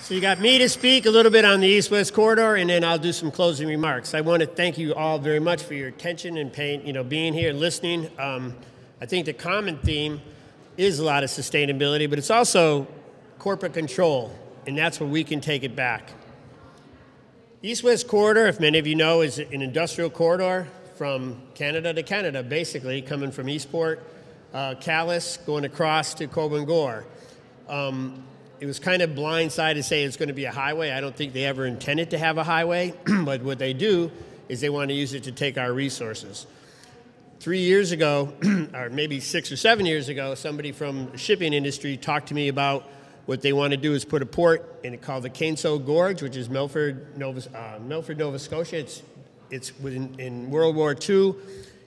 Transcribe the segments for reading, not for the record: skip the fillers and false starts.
So you got me to speak a little bit on the East-West Corridor, and then I'll do some closing remarks. I want to thank you all very much for your attention and being here and listening. I think the common theme is a lot of sustainability, but it's also corporate control, and that's where we can take it back. East-West Corridor, if many of you know, is an industrial corridor from Canada to Canada, basically, coming from Eastport, Calais, going across to Coburg Gore. It was kind of blindside to say it's going to be a highway. I don't think they ever intended to have a highway, but what they do is they want to use it to take our resources. 3 years ago, or maybe 6 or 7 years ago, somebody from the shipping industry talked to me about what they want to do is put a port in it called the Canso Gorge, which is Milford, Nova Scotia. It's in World War II.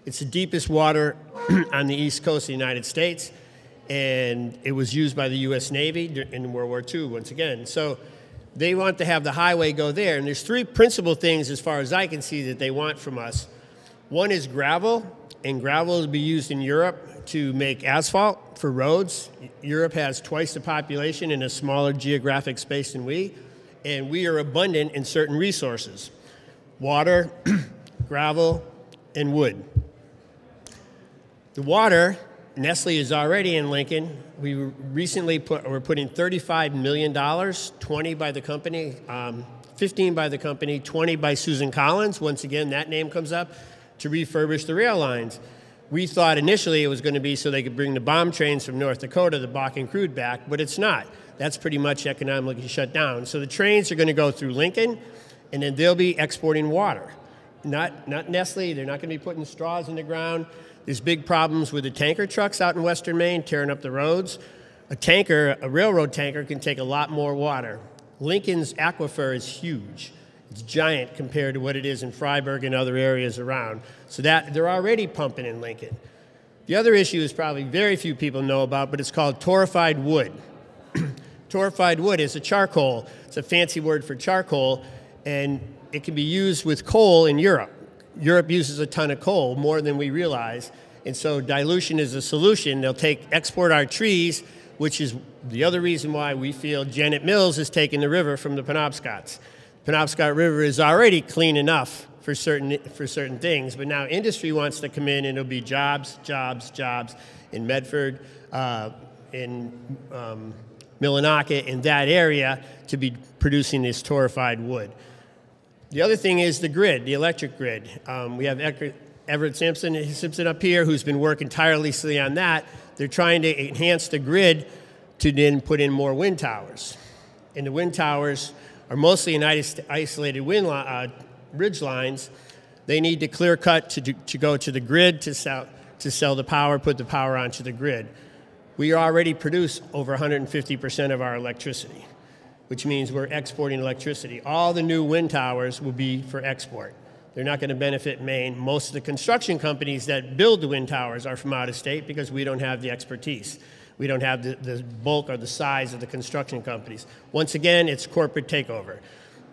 It's the deepest water on the east coast of the United States, and it was used by the U.S. Navy in World War II once again. So they want to have the highway go there, and there's three principal things as far as I can see that they want from us. One is gravel, and gravel will be used in Europe to make asphalt for roads. Europe has twice the population in a smaller geographic space than we, and we are abundant in certain resources: water, gravel, and wood. The water, Nestle is already in Lincoln. We recently we're putting $35 million, 20 by the company, 15 by the company, 20 by Susan Collins. Once again, that name comes up, to refurbish the rail lines. We thought initially it was going to be so they could bring the bomb trains from North Dakota, the Bakken crude back, but it's not. That's pretty much economically shut down. So the trains are going to go through Lincoln, and then they'll be exporting water. Not Nestle. They're not going to be putting straws in the ground. There's big problems with the tanker trucks out in western Maine tearing up the roads. A railroad tanker, can take a lot more water. Lincoln's aquifer is huge. It's giant compared to what it is in Freiburg and other areas around. So that they're already pumping in Lincoln. The other issue is probably very few people know about, but it's called torrefied wood. Torrefied wood is a charcoal. It's a fancy word for charcoal, and it can be used with coal in Europe. Europe uses a ton of coal, more than we realize, and so dilution is a solution. They'll export our trees, which is the other reason why we feel Janet Mills is taking the river from the Penobscots. Penobscot River is already clean enough for certain things, but now industry wants to come in, and it'll be jobs in Medford, in Millinocket, in that area, to be producing this torrefied wood. The other thing is the grid, the electric grid. We have Everett Simpson up here, who's been working tirelessly on that. They're trying to enhance the grid to then put in more wind towers. And the wind towers are mostly in isolated ridge lines. They need to clear cut to go to the grid to sell the power, put the power onto the grid. We already produce over 150% of our electricity, which means we're exporting electricity. All the new wind towers will be for export. They're not going to benefit Maine. Most of the construction companies that build the wind towers are from out of state because we don't have the expertise. We don't have the bulk or the size of the construction companies. Once again, it's corporate takeover.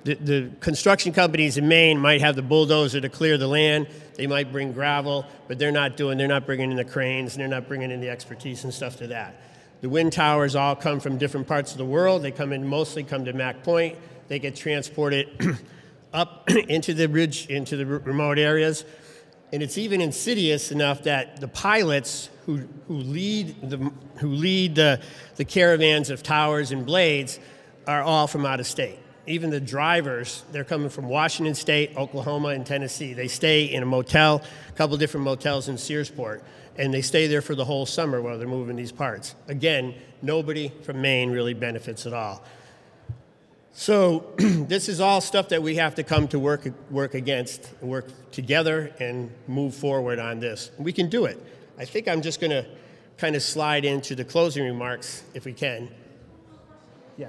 The construction companies in Maine might have the bulldozer to clear the land. They might bring gravel, but they're not bringing in the cranes, and they're not bringing in the expertise and stuff to that. The wind towers all come from different parts of the world. They mostly come to Mack Point. They get transported up into the ridge, into the remote areas. And it's even insidious enough that the pilots who lead the caravans of towers and blades are all from out of state. Even the drivers, they're coming from Washington State, Oklahoma, and Tennessee. They stay in a couple different motels in Searsport, and they stay there for the whole summer while they're moving these parts. Again, nobody from Maine really benefits at all. So this is all stuff that we have to come to work against, work together, and move forward on this. We can do it. I think I'm just going to kind of slide into the closing remarks, if we can. Yeah.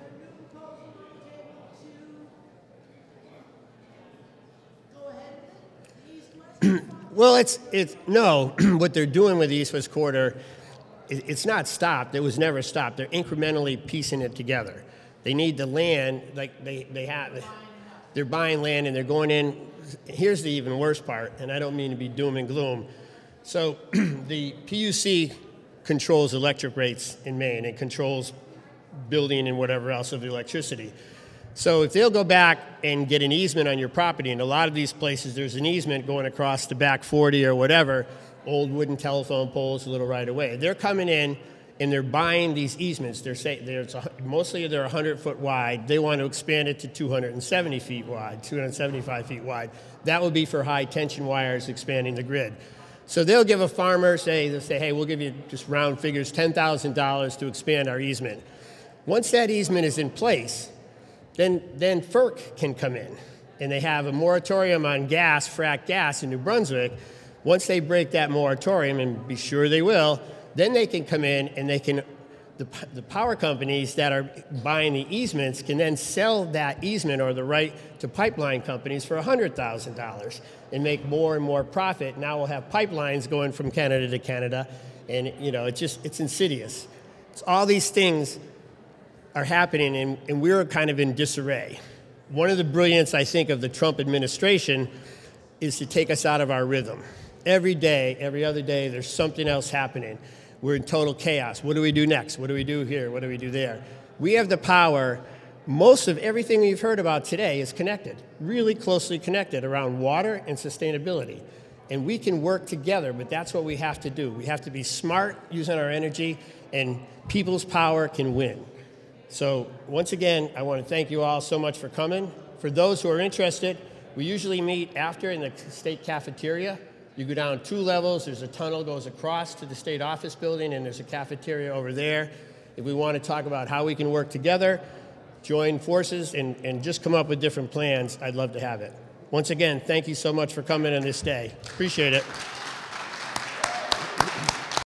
Well, what they're doing with the East-West Corridor, it's not stopped. It was never stopped. They're incrementally piecing it together. They need the land, like they're buying land and they're going in. Here's the even worse part, and I don't mean to be doom and gloom. So the PUC controls electric rates in Maine. It controls building and whatever else of the electricity. So if they'll go back and get an easement on your property, and a lot of these places there's an easement going across the back 40 or whatever, old wooden telephone poles, a little right away. They're coming in and they're buying these easements. Mostly they're 100 foot wide. They want to expand it to 270 feet wide, 275 feet wide. That would be for high tension wires expanding the grid. So they'll give a farmer, they'll say, hey, we'll give you just round figures, $10,000 to expand our easement. Once that easement is in place, then FERC can come in, and they have a moratorium on gas, frack gas in New Brunswick. Once they break that moratorium, and be sure they will, then they can come in and the power companies that are buying the easements can then sell that easement or the right to pipeline companies for $100,000 and make more and more profit. Now we'll have pipelines going from Canada to Canada, and it's insidious. So all these things are happening, and we're kind of in disarray. One of the brilliance, I think, of the Trump administration is to take us out of our rhythm. Every day, every other day, there's something else happening. We're in total chaos. What do we do next? What do we do here? What do we do there? We have the power. Most of everything we've heard about today is connected, really closely connected around water and sustainability. And we can work together, but that's what we have to do. We have to be smart using our energy, and people's power can win. So once again, I want to thank you all so much for coming. For those who are interested, we usually meet after in the state cafeteria. You go down 2 levels, there's a tunnel goes across to the state office building, and there's a cafeteria over there. If we want to talk about how we can work together, join forces, and just come up with different plans, I'd love to have it. Once again, thank you so much for coming on this day. Appreciate it.